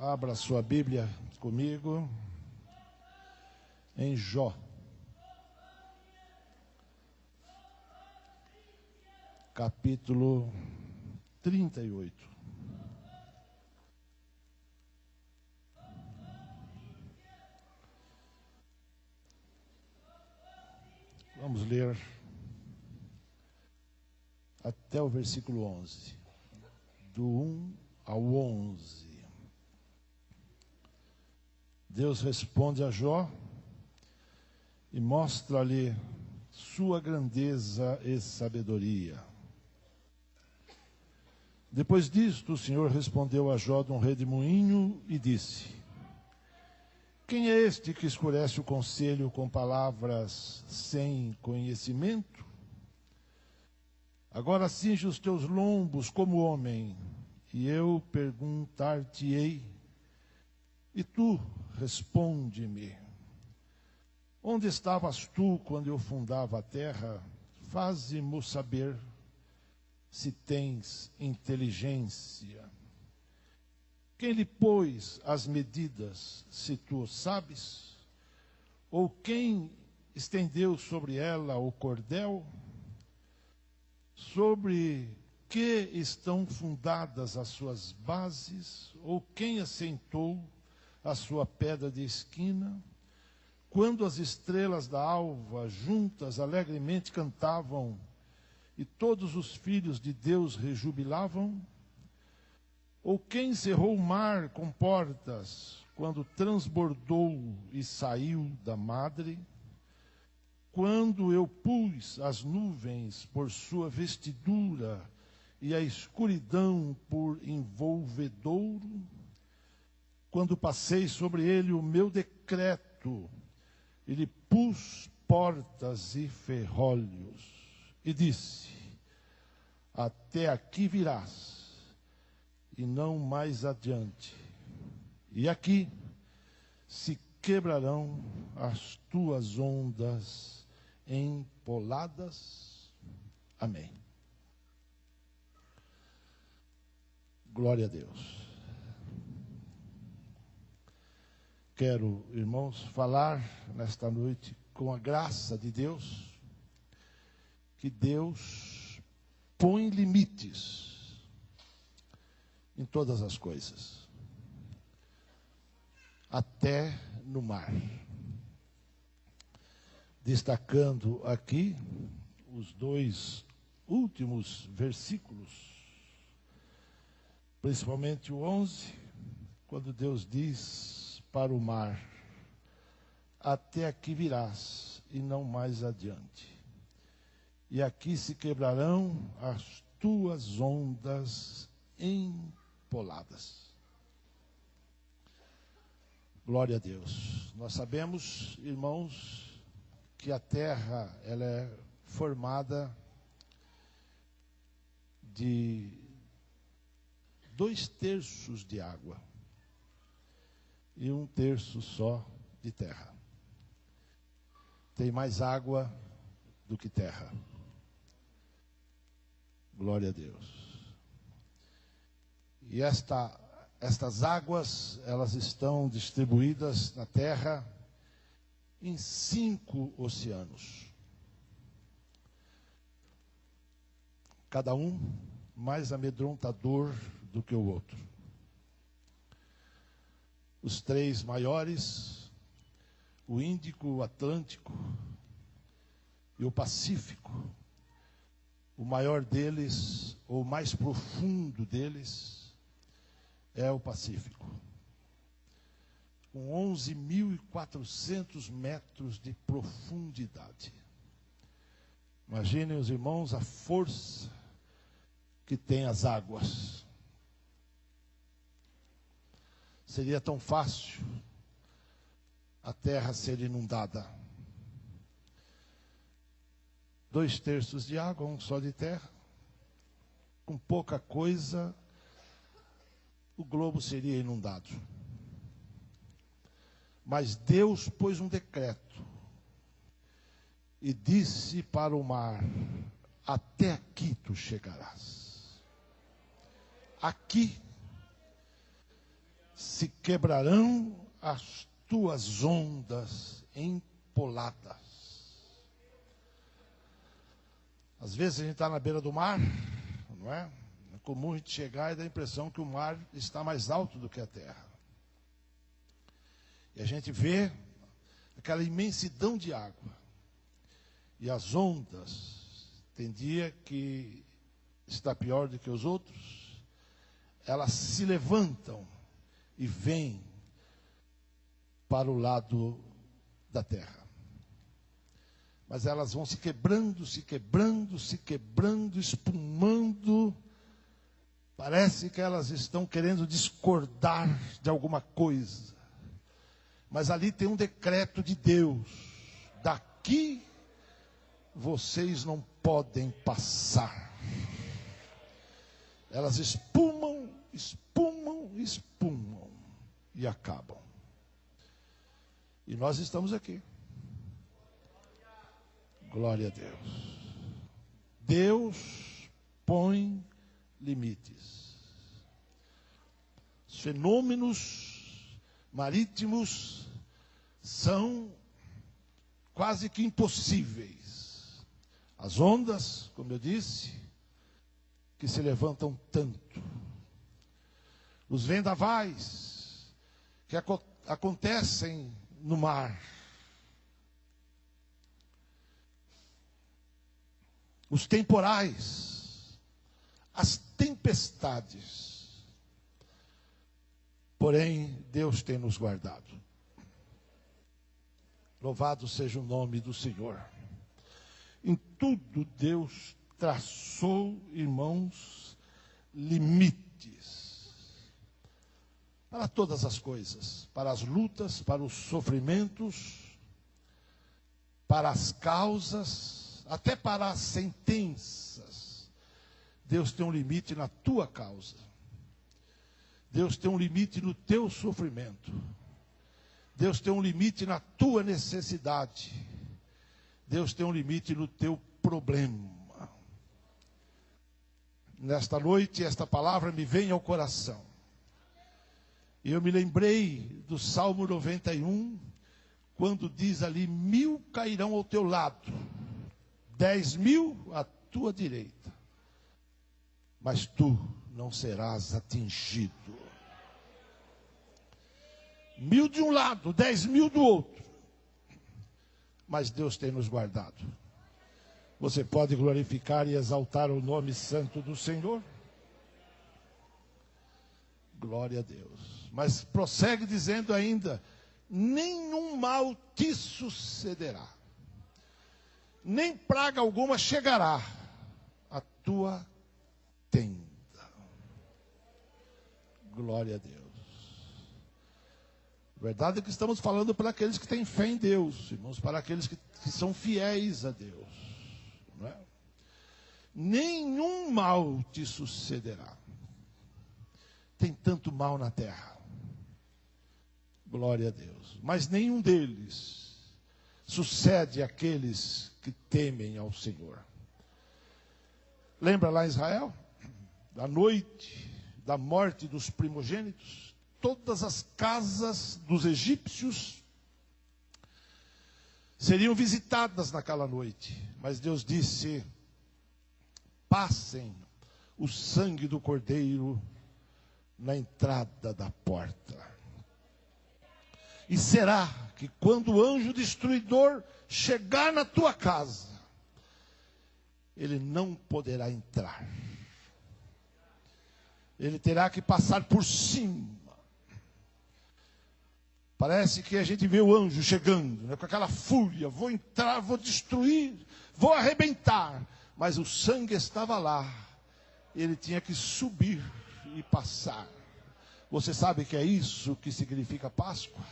Abra sua Bíblia comigo em Jó. Capítulo 38. Vamos ler até o versículo 11. Do 1 ao 11. Deus responde a Jó e mostra-lhe sua grandeza e sabedoria. Depois disto, o Senhor respondeu a Jó de um redemoinho e disse: Quem é este que escurece o conselho com palavras sem conhecimento? Agora cinge os teus lombos como homem, e eu perguntar-te-ei, e tu responde-me. Onde estavas tu quando eu fundava a terra? Faze-mo saber se tens inteligência. Quem lhe pôs as medidas, se tu o sabes? Ou quem estendeu sobre ela o cordel? Sobre que estão fundadas as suas bases? Ou quem assentou a sua pedra de esquina? Quando as estrelas da alva juntas alegremente cantavam e todos os filhos de Deus rejubilavam? Ou quem cerrou o mar com portas quando transbordou e saiu da madre? Quando eu pus as nuvens por sua vestidura e a escuridão por envolvedouro? Quando passei sobre ele o meu decreto, e lhe pus portas e ferrolhos, e disse: até aqui virás, e não mais adiante. E aqui se quebrarão as tuas ondas empoladas. Amém. Glória a Deus. Quero, irmãos, falar nesta noite com a graça de Deus, que Deus põe limites em todas as coisas, até no mar. Destacando aqui os dois últimos versículos, principalmente o 11, quando Deus diz para o mar: até aqui virás e não mais adiante. E aqui se quebrarão as tuas ondas empoladas. Glória a Deus. Nós sabemos, irmãos, que a terra ela é formada de 2/3 de água e 1/3 só de terra. Tem mais água do que terra. Glória a Deus. E estas águas, elas estão distribuídas na terra em 5 oceanos. Cada um mais amedrontador do que o outro. Os 3 maiores, o Índico, o Atlântico e o Pacífico. O maior deles, ou o mais profundo deles, é o Pacífico, com 11.400 metros de profundidade. Imaginem, os irmãos, a força que tem as águas. Seria tão fácil a terra ser inundada. 2/3 de água, 1 só de terra. Com pouca coisa, o globo seria inundado. Mas Deus pôs um decreto e disse para o mar: até aqui tu chegarás. Aqui se quebrarão as tuas ondas empoladas. Às vezes a gente está na beira do mar, não é? É comum a gente chegar e dar a impressão que o mar está mais alto do que a terra. E a gente vê aquela imensidão de água. E as ondas, tem dia que está pior do que os outros, elas se levantam e vêm para o lado da terra. Mas elas vão se quebrando, se quebrando, se quebrando, espumando. Parece que elas estão querendo discordar de alguma coisa. Mas ali tem um decreto de Deus. Daqui vocês não podem passar. Elas espumam, espumam, espumam e acabam. E nós estamos aqui. Glória a Deus. Deus põe limites. Os fenômenos marítimos são quase que impossíveis. As ondas, como eu disse, que se levantam tanto. Os vendavais que acontecem no mar. Os temporais, as tempestades. Porém, Deus tem nos guardado. Louvado seja o nome do Senhor. Em tudo Deus traçou, irmãos, limites. Para todas as coisas. Para as lutas, para os sofrimentos, para as causas, até para as sentenças. Deus tem um limite na tua causa. Deus tem um limite no teu sofrimento. Deus tem um limite na tua necessidade. Deus tem um limite no teu problema. Nesta noite, esta palavra me vem ao coração. E eu me lembrei do Salmo 91, quando diz ali: 1000 cairão ao teu lado, 10.000 à tua direita, mas tu não serás atingido. 1000 de um lado, 10.000 do outro, mas Deus tem nos guardado. Você pode glorificar e exaltar o nome santo do Senhor? Glória a Deus. Mas prossegue dizendo ainda: nenhum mal te sucederá, nem praga alguma chegará à tua tenda. Glória a Deus. Verdade é que estamos falando para aqueles que têm fé em Deus, irmãos, para aqueles que são fiéis a Deus. Não é? Nenhum mal te sucederá. Tem tanto mal na terra. Glória a Deus. Mas nenhum deles sucede àqueles que temem ao Senhor. Lembra lá em Israel? Da noite da morte dos primogênitos, todas as casas dos egípcios seriam visitadas naquela noite. Mas Deus disse: passem o sangue do cordeiro na entrada da porta. E será que quando o anjo destruidor chegar na tua casa, ele não poderá entrar. Ele terá que passar por cima. Parece que a gente vê o anjo chegando, né, com aquela fúria: vou entrar, vou destruir, vou arrebentar. Mas o sangue estava lá. Ele tinha que subir e passar. Você sabe que é isso que significa Páscoa?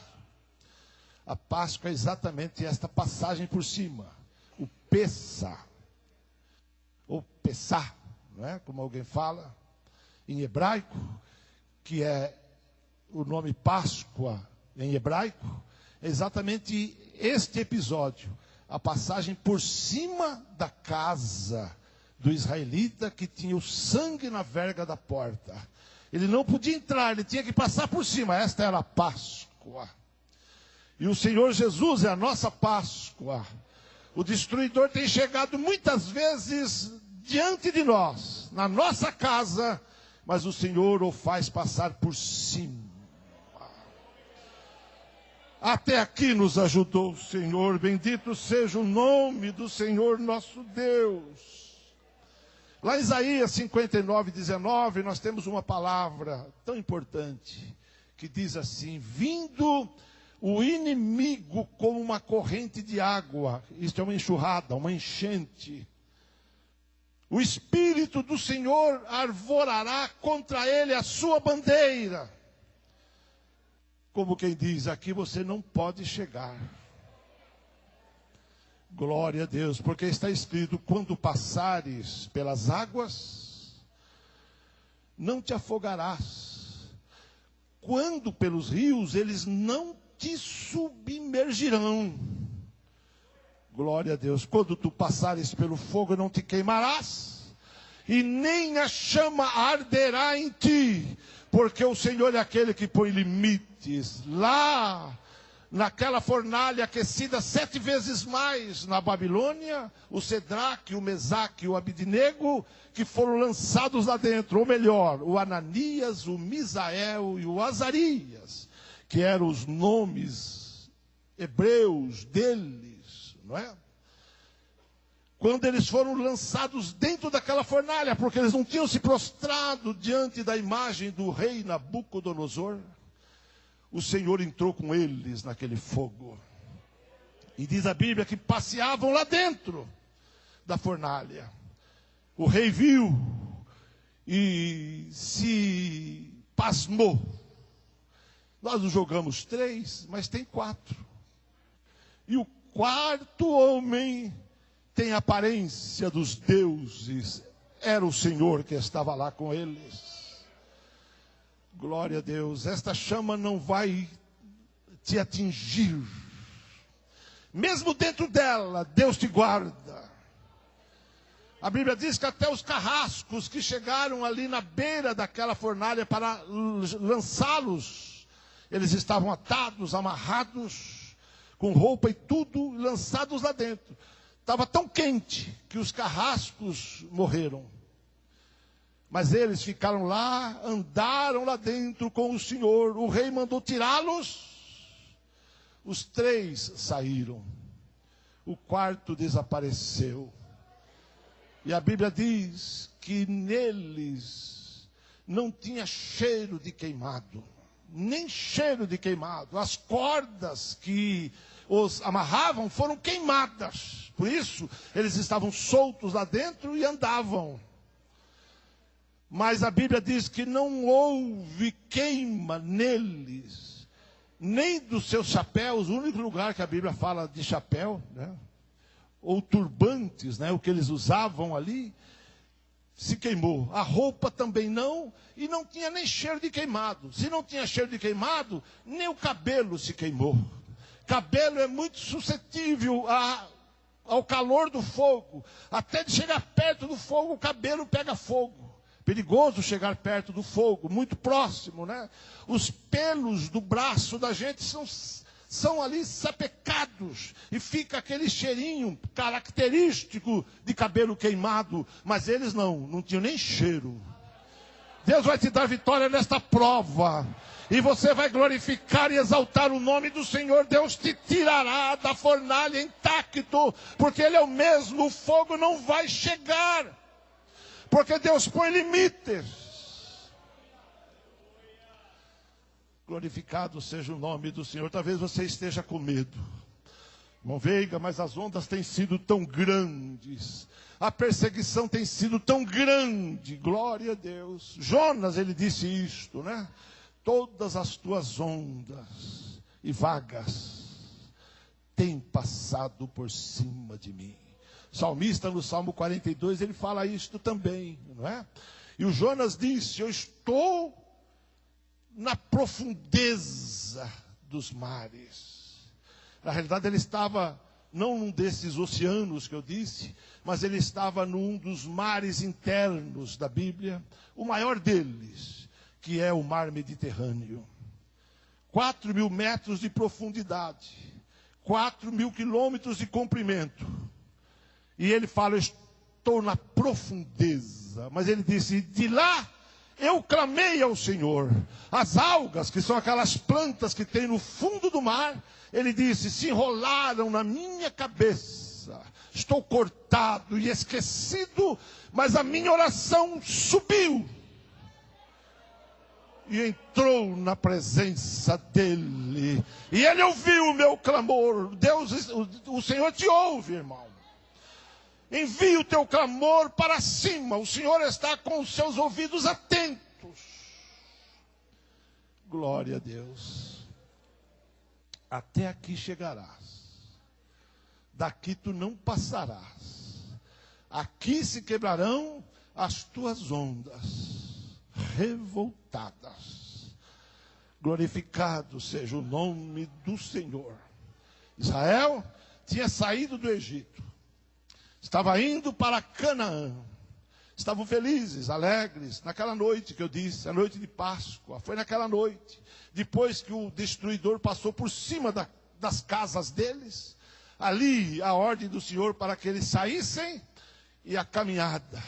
A Páscoa é exatamente esta passagem por cima. O Pessah, ou Pessah, não é? Como alguém fala em hebraico, que é o nome Páscoa em hebraico, é exatamente este episódio, a passagem por cima da casa do israelita que tinha o sangue na verga da porta. Ele não podia entrar, ele tinha que passar por cima. Esta era a Páscoa. E o Senhor Jesus é a nossa Páscoa. O destruidor tem chegado muitas vezes diante de nós, na nossa casa, mas o Senhor o faz passar por cima. Até aqui nos ajudou o Senhor. Bendito seja o nome do Senhor nosso Deus. Lá em Isaías 59, 19, nós temos uma palavra tão importante, que diz assim: vindo o inimigo como uma corrente de água. Isto é uma enxurrada, uma enchente. O Espírito do Senhor arvorará contra ele a sua bandeira. Como quem diz, aqui você não pode chegar. Glória a Deus, porque está escrito: quando passares pelas águas, não te afogarás. Quando pelos rios, eles não te submergirão. Glória a Deus. Quando tu passares pelo fogo, não te queimarás, e nem a chama arderá em ti, porque o Senhor é aquele que põe limites. Lá, naquela fornalha aquecida 7 vezes mais na Babilônia, o Cedraque, o Mesaque e o Abidnego, que foram lançados lá dentro, ou melhor, o Ananias, o Misael e o Azarias, que eram os nomes hebreus deles, não é? Quando eles foram lançados dentro daquela fornalha, porque eles não tinham se prostrado diante da imagem do rei Nabucodonosor, o Senhor entrou com eles naquele fogo. E diz a Bíblia que passeavam lá dentro da fornalha. O rei viu e se pasmou. Nós não jogamos 3, mas tem 4. E o 4º homem tem a aparência dos deuses. Era o Senhor que estava lá com eles. Glória a Deus. Esta chama não vai te atingir. Mesmo dentro dela, Deus te guarda. A Bíblia diz que até os carrascos que chegaram ali na beira daquela fornalha para lançá-los, eles estavam atados, amarrados, com roupa e tudo, lançados lá dentro. Estava tão quente que os carrascos morreram. Mas eles ficaram lá, andaram lá dentro com o Senhor. O rei mandou tirá-los. Os 3 saíram. O 4º desapareceu. E a Bíblia diz que neles não tinha cheiro de queimado. Nem cheiro de queimado. As cordas que os amarravam foram queimadas. Por isso, eles estavam soltos lá dentro e andavam. Mas a Bíblia diz que não houve queima neles, nem dos seus chapéus. O único lugar que a Bíblia fala de chapéu, né? Ou turbantes, né? O que eles usavam ali, se queimou. A roupa também não, e não tinha nem cheiro de queimado. Se não tinha cheiro de queimado, nem o cabelo se queimou. Cabelo é muito suscetível ao calor do fogo. Até de chegar perto do fogo, o cabelo pega fogo. Perigoso chegar perto do fogo, muito próximo, né? Os pelos do braço da gente são ali sapecados. E fica aquele cheirinho característico de cabelo queimado. Mas eles não tinham nem cheiro. Deus vai te dar vitória nesta prova. E você vai glorificar e exaltar o nome do Senhor. Deus te tirará da fornalha intacto. Porque Ele é o mesmo, o fogo não vai chegar. Porque Deus põe limites. Glorificado seja o nome do Senhor. Talvez você esteja com medo. Irmão Veiga, mas as ondas têm sido tão grandes. A perseguição tem sido tão grande. Glória a Deus. Jonas, ele disse isto, né? Todas as tuas ondas e vagas têm passado por cima de mim. O salmista, no Salmo 42, ele fala isto também, não é? E o Jonas disse: eu estou na profundeza dos mares. Na realidade, ele estava, não num desses oceanos que eu disse, mas ele estava num dos mares internos da Bíblia, o maior deles, que é o mar Mediterrâneo. 4.000 metros de profundidade, 4.000 quilômetros de comprimento. E ele fala, eu estou na profundeza. Mas ele disse, de lá eu clamei ao Senhor. As algas, que são aquelas plantas que tem no fundo do mar, ele disse, se enrolaram na minha cabeça. Estou cortado e esquecido, mas a minha oração subiu e entrou na presença dele. E ele ouviu o meu clamor. Deus, o Senhor te ouve, irmão. Envia o teu clamor para cima. O Senhor está com os seus ouvidos atentos. Glória a Deus. Até aqui chegarás. Daqui tu não passarás. Aqui se quebrarão as tuas ondas revoltadas. Glorificado seja o nome do Senhor. Israel tinha saído do Egito. Estava indo para Canaã. Estavam felizes, alegres, naquela noite que eu disse, a noite de Páscoa. Foi naquela noite, depois que o destruidor passou por cima das casas deles. Ali a ordem do Senhor para que eles saíssem e a caminhada.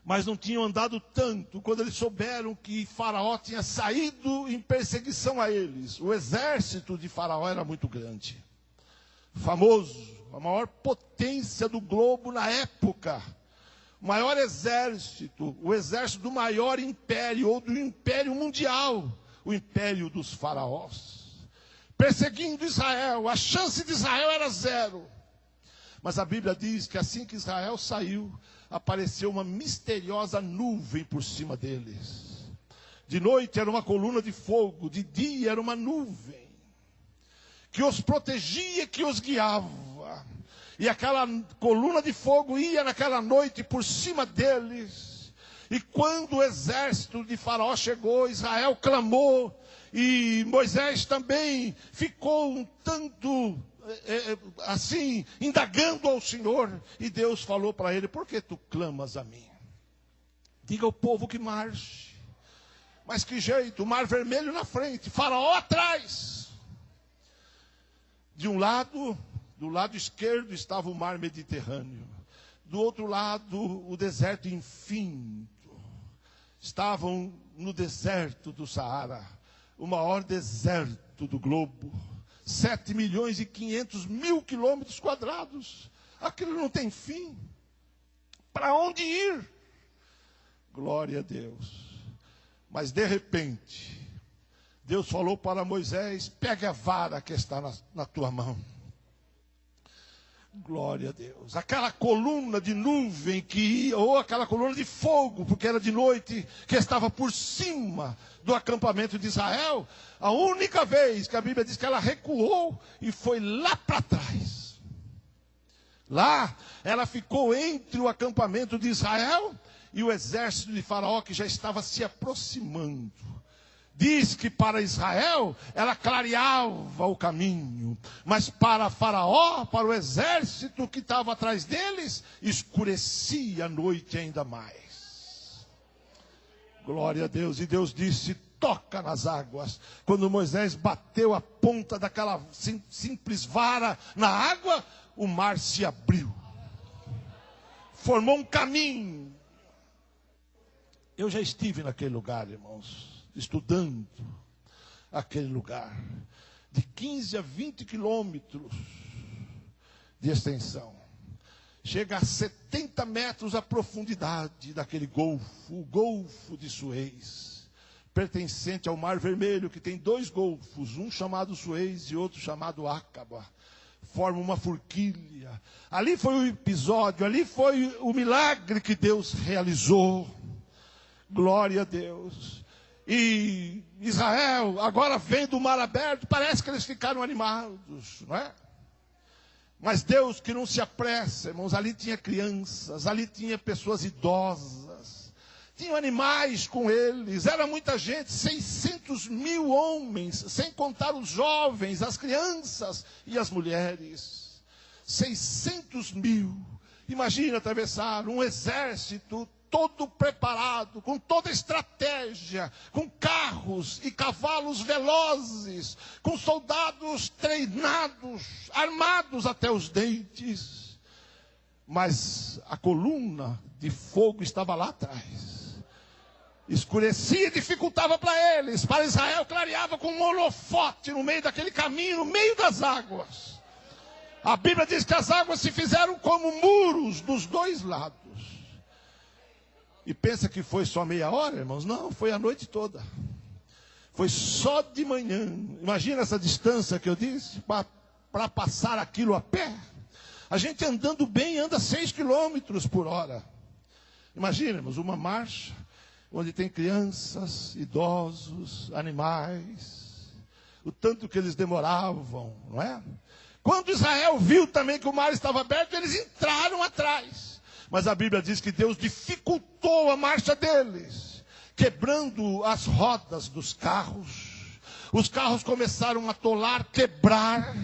Mas não tinham andado tanto quando eles souberam que Faraó tinha saído em perseguição a eles. O exército de Faraó era muito grande. Famoso. A maior potência do globo na época, o maior exército, o exército do maior império, ou do império mundial, o império dos faraós, perseguindo Israel. A chance de Israel era zero, mas a Bíblia diz que assim que Israel saiu, apareceu uma misteriosa nuvem por cima deles. De noite era uma coluna de fogo, de dia era uma nuvem, que os protegia, que os guiava. E aquela coluna de fogo ia naquela noite por cima deles. E quando o exército de Faraó chegou, Israel clamou. E Moisés também ficou um tanto assim, indagando ao Senhor. E Deus falou para ele, por que tu clamas a mim? Diga ao povo que marche. Mas que jeito, o mar vermelho na frente, Faraó atrás. De um lado, do lado esquerdo estava o mar Mediterrâneo. Do outro lado, o deserto infinito. Estavam no deserto do Saara, o maior deserto do globo. 7.500.000 quilômetros quadrados. Aquilo não tem fim. Para onde ir? Glória a Deus. Mas de repente, Deus falou para Moisés, pegue a vara que está na tua mão. Glória a Deus. Aquela coluna de nuvem que ia, ou aquela coluna de fogo, porque era de noite, que estava por cima do acampamento de Israel, a única vez que a Bíblia diz que ela recuou e foi lá para trás. Lá, ela ficou entre o acampamento de Israel e o exército de Faraó, que já estava se aproximando. Diz que para Israel, ela clareava o caminho. Mas para Faraó, para o exército que estava atrás deles, escurecia a noite ainda mais. Glória a Deus. E Deus disse, toca nas águas. Quando Moisés bateu a ponta daquela simples vara na água, o mar se abriu. Formou um caminho. Eu já estive naquele lugar, irmãos, estudando aquele lugar, de 15 a 20 quilômetros de extensão. Chega a 70 metros a profundidade daquele golfo, o Golfo de Suez, pertencente ao Mar Vermelho, que tem dois golfos, um chamado Suez e outro chamado Áqaba. Forma uma forquilha. Ali foi o episódio, ali foi o milagre que Deus realizou. Glória a Deus. E Israel, agora vendo o mar aberto, parece que eles ficaram animados, não é? Mas Deus que não se apressa, irmãos, ali tinha crianças, ali tinha pessoas idosas, tinham animais com eles, era muita gente, 600.000 homens, sem contar os jovens, as crianças e as mulheres. 600.000, imagina atravessar um exército todo preparado, com toda estratégia, com carros e cavalos velozes, com soldados treinados, armados até os dentes. Mas a coluna de fogo estava lá atrás. Escurecia e dificultava para eles. Para Israel clareava com um holofote no meio daquele caminho, no meio das águas. A Bíblia diz que as águas se fizeram como muros dos dois lados. E pensa que foi só meia hora, irmãos? Não, foi a noite toda. Foi só de manhã. Imagina essa distância que eu disse, para passar aquilo a pé. A gente andando bem, anda 6 quilômetros por hora. Imagina, irmãos, uma marcha onde tem crianças, idosos, animais. O tanto que eles demoravam, não é? Quando Israel viu também que o mar estava aberto, eles entraram atrás. Mas a Bíblia diz que Deus dificultou a marcha deles, quebrando as rodas dos carros. Os carros começaram a atolar, quebrar.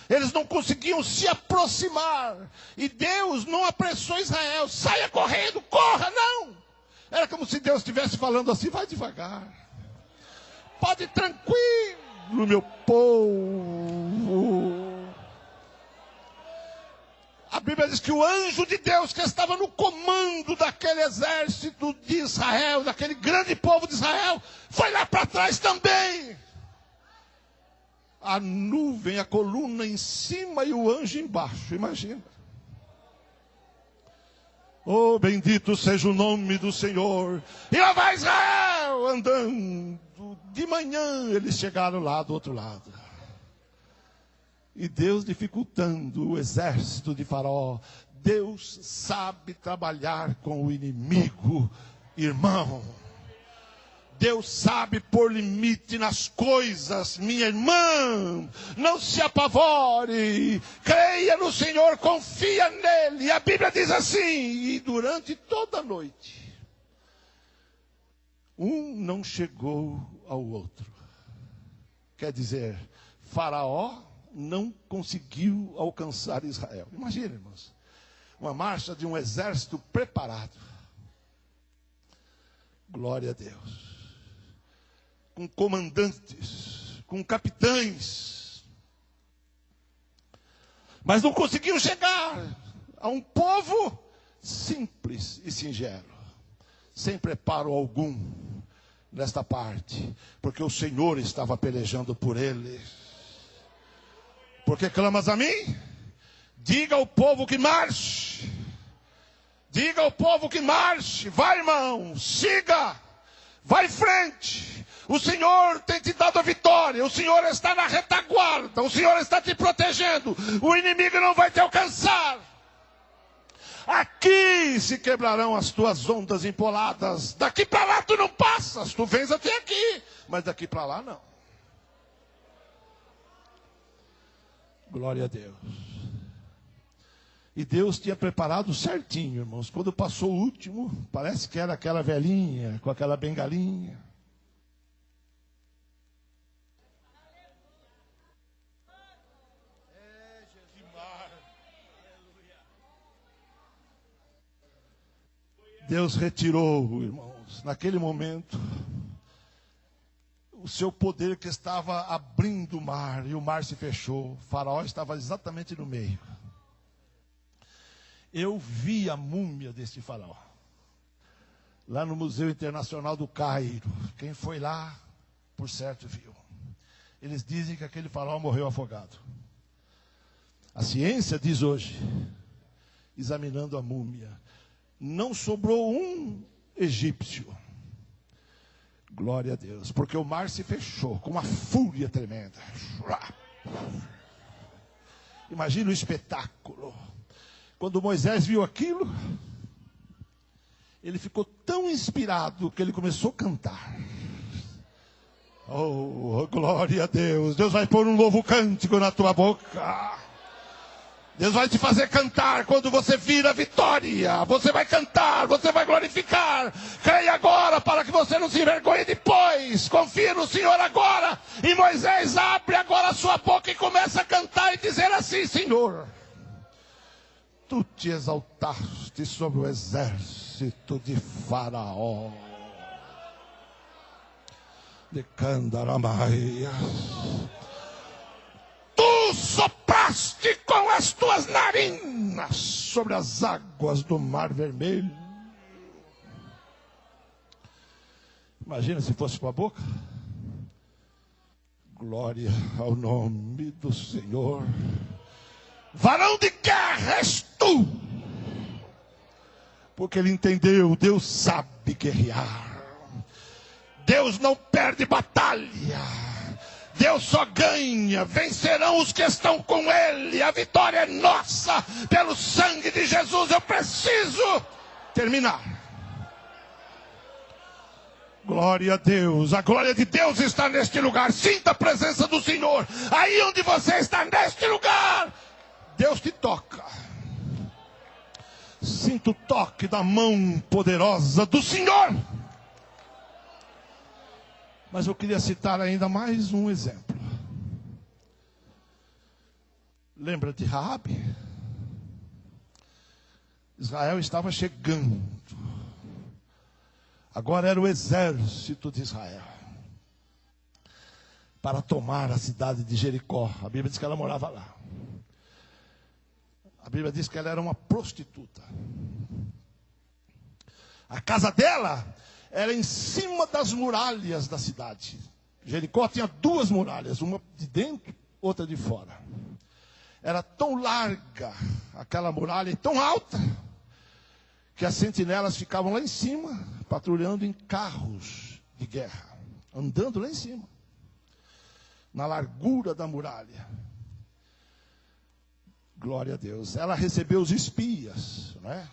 Eles não conseguiam se aproximar. E Deus não apressou Israel. Saia correndo, corra, não. Era como se Deus estivesse falando assim, vai devagar. Pode ir tranquilo, meu povo. A Bíblia diz que o anjo de Deus que estava no comando daquele exército de Israel, daquele grande povo de Israel, foi lá para trás também. A nuvem, a coluna em cima e o anjo embaixo, imagina. Oh, bendito seja o nome do Senhor. E lá vai Israel andando. De manhã eles chegaram lá do outro lado. E Deus dificultando o exército de Faraó. Deus sabe trabalhar com o inimigo, irmão. Deus sabe pôr limite nas coisas, minha irmã. Não se apavore. Creia no Senhor, confia nele. E a Bíblia diz assim, e durante toda a noite, um não chegou ao outro. Quer dizer, Faraó não conseguiu alcançar Israel. Imagina, irmãos, uma marcha de um exército preparado. Glória a Deus. Com comandantes, com capitães. Mas não conseguiu chegar a um povo simples e singelo, sem preparo algum nesta parte, porque o Senhor estava pelejando por eles. Porque clamas a mim? Diga ao povo que marche. Diga ao povo que marche. Vai, irmão, siga. Vai em frente. O Senhor tem te dado a vitória. O Senhor está na retaguarda. O Senhor está te protegendo. O inimigo não vai te alcançar. Aqui se quebrarão as tuas ondas empoladas. Daqui para lá tu não passas. Tu vens até aqui. Mas daqui para lá não. Glória a Deus. E Deus tinha preparado certinho, irmãos. Quando passou o último, parece que era aquela velhinha com aquela bengalinha. Deus retirou, irmãos, naquele momento, o seu poder que estava abrindo o mar, e o mar se fechou. O Faraó estava exatamente no meio. Eu vi a múmia desse Faraó, lá no Museu Internacional do Cairo. Quem foi lá, por certo, viu. Eles dizem que aquele Faraó morreu afogado. A ciência diz hoje, examinando a múmia, não sobrou um egípcio. Glória a Deus, porque o mar se fechou com uma fúria tremenda. Imagina o espetáculo. Quando Moisés viu aquilo, ele ficou tão inspirado que ele começou a cantar. Oh, glória a Deus. Deus vai pôr um novo cântico na tua boca. Deus vai te fazer cantar quando você vir a vitória. Você vai cantar, você vai glorificar. Creia agora para que você não se envergonhe depois. Confia no Senhor agora. E Moisés abre agora a sua boca e começa a cantar e dizer assim: Senhor, Tu te exaltaste sobre o exército. exército de Faraó. De Candaramaias. Tu sopraste com as tuas narinas sobre as águas do Mar Vermelho. Imagina se fosse com a boca. Glória ao nome do Senhor. Varão de guerra és tu. Porque ele entendeu, Deus sabe guerrear. Deus não perde batalha. Deus só ganha. Vencerão os que estão com ele. A vitória é nossa. Pelo sangue de Jesus. Eu preciso terminar. Glória a Deus. A glória de Deus está neste lugar. Sinta a presença do Senhor. Aí onde você está, neste lugar, Deus te toca. Sinta o toque da mão poderosa do Senhor. Mas eu queria citar ainda mais um exemplo. Lembra de Raabe? Israel estava chegando. Agora era o exército de Israel para tomar a cidade de Jericó. A Bíblia diz que ela morava lá. A Bíblia diz que ela era uma prostituta. A casa dela era em cima das muralhas da cidade. Jericó tinha duas muralhas, uma de dentro, outra de fora. Era tão larga aquela muralha e tão alta que as sentinelas ficavam lá em cima, patrulhando em carros de guerra, andando lá em cima, na largura da muralha. Glória a Deus. Ela recebeu os espias, não é?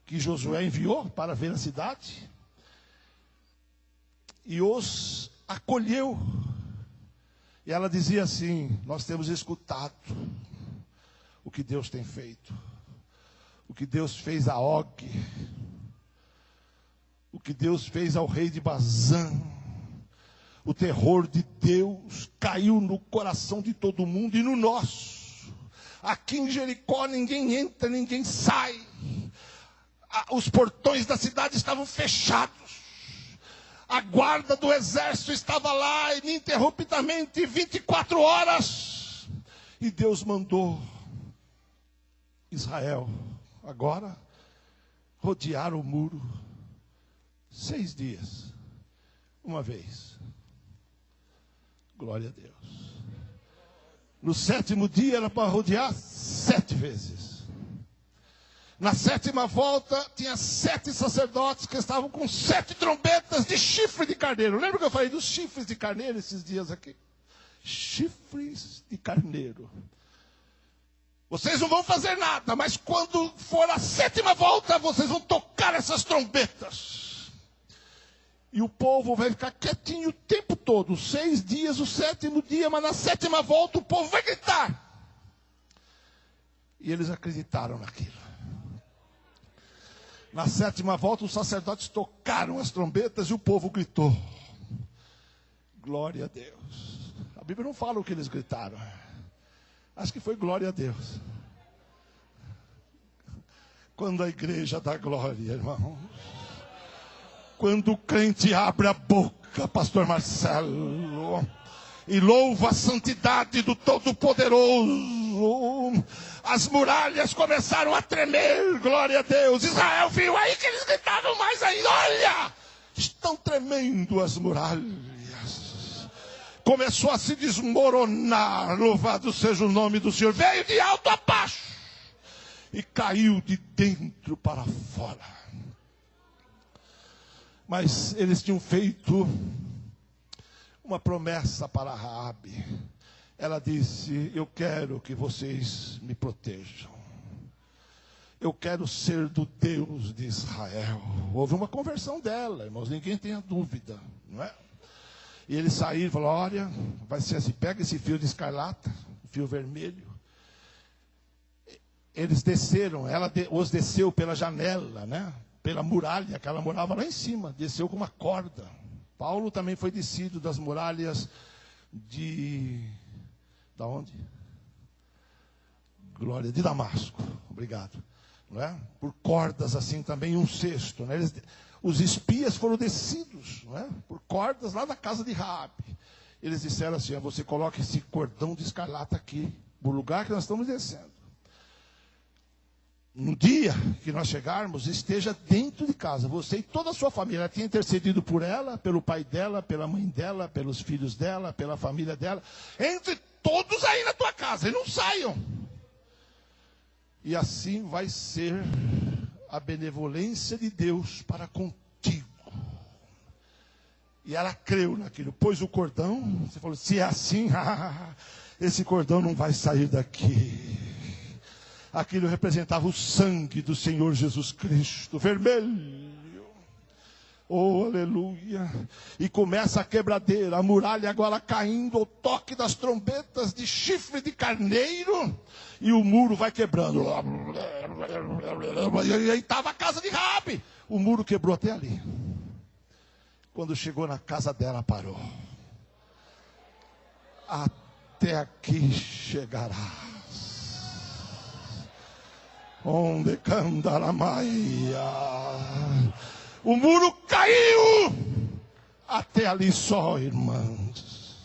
Que Josué enviou para ver a cidade, e os acolheu. E ela dizia assim: nós temos escutado o que Deus tem feito, o que Deus fez a Og, o que Deus fez ao rei de Bazã. O terror de Deus caiu no coração de todo mundo e no nosso. Aqui em Jericó ninguém entra, ninguém sai. Os portões da cidade estavam fechados. A guarda do exército estava lá ininterruptamente, 24 horas. E Deus mandou Israel agora rodear o muro 6 dias, uma vez. Glória a Deus. No 7º dia era para rodear 7 vezes. Na 7ª volta tinha 7 sacerdotes que estavam com 7 trombetas de chifre de carneiro. Lembra que eu falei dos chifres de carneiro esses dias aqui? Chifres de carneiro. Vocês não vão fazer nada, mas quando for a 7ª volta, vocês vão tocar essas trombetas. E o povo vai ficar quietinho o tempo todo. 6 dias, o 7º dia, mas na 7ª volta o povo vai gritar. E eles acreditaram naquilo. Na 7ª volta, os sacerdotes tocaram as trombetas e o povo gritou. Glória a Deus. A Bíblia não fala o que eles gritaram. Acho que foi glória a Deus. Quando a igreja dá glória, irmãos. Quando o crente abre a boca, pastor Marcelo, e louva a santidade do Todo-Poderoso, as muralhas começaram a tremer, glória a Deus. Israel viu aí que eles gritavam mais ainda, olha, estão tremendo as muralhas. Começou a se desmoronar, louvado seja o nome do Senhor. Veio de alto a baixo e caiu de dentro para fora. Mas eles tinham feito uma promessa para Raabe. Ela disse: eu quero que vocês me protejam. Eu quero ser do Deus de Israel. Houve uma conversão dela, irmãos, ninguém tenha dúvida, não é? E eles saíram e falaram: olha, vai ser assim, pega esse fio de escarlata, fio vermelho. Eles desceram, ela os desceu pela janela, né? Pela muralha, que ela morava lá em cima, desceu com uma corda. Paulo também foi descido das muralhas da onde? Glória, de Damasco, obrigado. não é? Por cordas assim também, um cesto. Né? Os espias foram descidos, não é? Por cordas lá da casa de Raabe. Eles disseram assim: você coloca esse cordão de escarlata aqui, no lugar que nós estamos descendo. No dia que nós chegarmos, esteja dentro de casa, você e toda a sua família. Ela tinha intercedido por ela, pelo pai dela, pela mãe dela, pelos filhos dela, pela família dela. Entre todos aí na tua casa, e não saiam. E assim vai ser a benevolência de Deus para contigo. E ela creu naquilo, pôs o cordão. Você falou: se é assim, esse cordão não vai sair daqui. Aquilo representava o sangue do Senhor Jesus Cristo, vermelho. Oh, aleluia. E começa a quebradeira, a muralha agora caindo ao toque das trombetas de chifre de carneiro. E o muro vai quebrando. E aí estava a casa de Raabe. O muro quebrou até ali. Quando chegou na casa dela, parou. Até aqui chegarás. Onde candaramaia. O muro caiu. Até ali só, irmãos.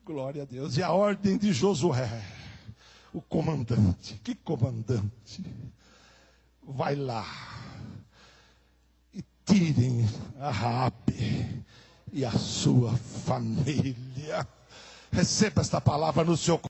Glória a Deus. E a ordem de Josué, o comandante. Que comandante? Vai lá e tirem a Raabe e a sua família. Receba esta palavra no seu